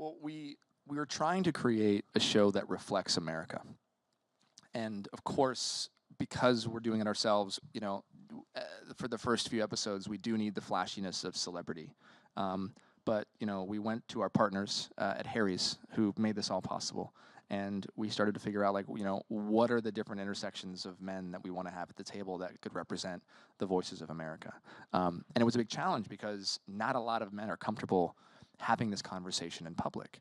Well, we were trying to create a show that reflects America. And of course, because we're doing it ourselves, for the first few episodes, we do need the flashiness of celebrity. But we went to our partners at Harry's who made this all possible, and we started to figure out what are the different intersections of men that we want to have at the table that could represent the voices of America. And it was a big challenge because not a lot of men are comfortable having this conversation in public.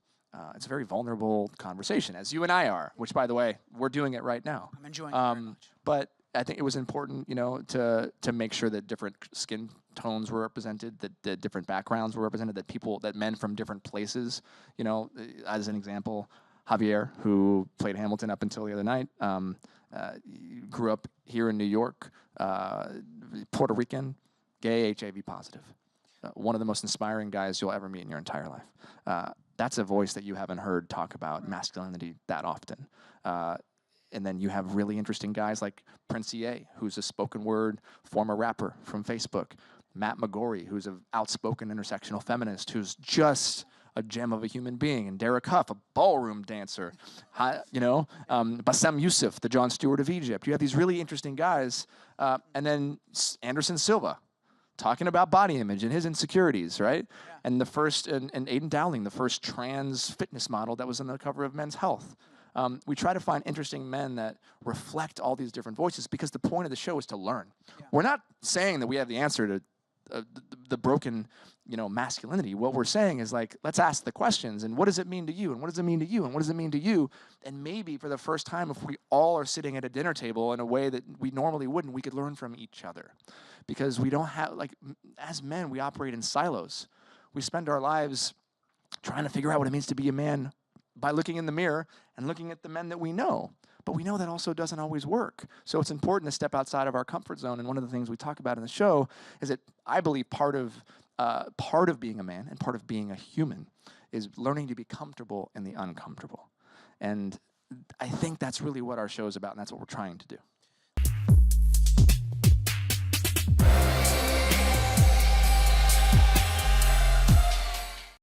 It's a very vulnerable conversation, as you and I are, which, by the way, we're doing it right now. I'm enjoying it very much. But I think it was important, to make sure that different skin tones were represented, that different backgrounds were represented, that men from different places, as an example, Javier, who played Hamilton up until the other night, grew up here in New York, Puerto Rican, gay, HIV positive. One of the most inspiring guys you'll ever meet in your entire life. That's a voice that you haven't heard talk about masculinity that often. And then you have really interesting guys like Prince EA, who's a spoken word former rapper from Facebook. Matt McGorry, who's an outspoken intersectional feminist, who's just a gem of a human being. And Derek Huff, a ballroom dancer. Bassem Youssef, the Jon Stewart of Egypt. You have these really interesting guys. And then Anderson Silva, talking about body image and his insecurities, right? Yeah. And and Aidan Dowling, the first trans fitness model that was on the cover of Men's Health. We try to find interesting men that reflect all these different voices because the point of the show is to learn. Yeah. We're not saying that we have the answer to the broken, masculinity. What we're saying is let's ask the questions, and what does it mean to you, and what does it mean to you, and what does it mean to you? And maybe for the first time, if we all are sitting at a dinner table in a way that we normally wouldn't, we could learn from each other. Because we don't have, as men, we operate in silos. We spend our lives trying to figure out what it means to be a man by looking in the mirror and looking at the men that we know. But we know that also doesn't always work. So it's important to step outside of our comfort zone. And one of the things we talk about in the show is that I believe part of being a man and part of being a human is learning to be comfortable in the uncomfortable. And I think that's really what our show is about, and that's what we're trying to do.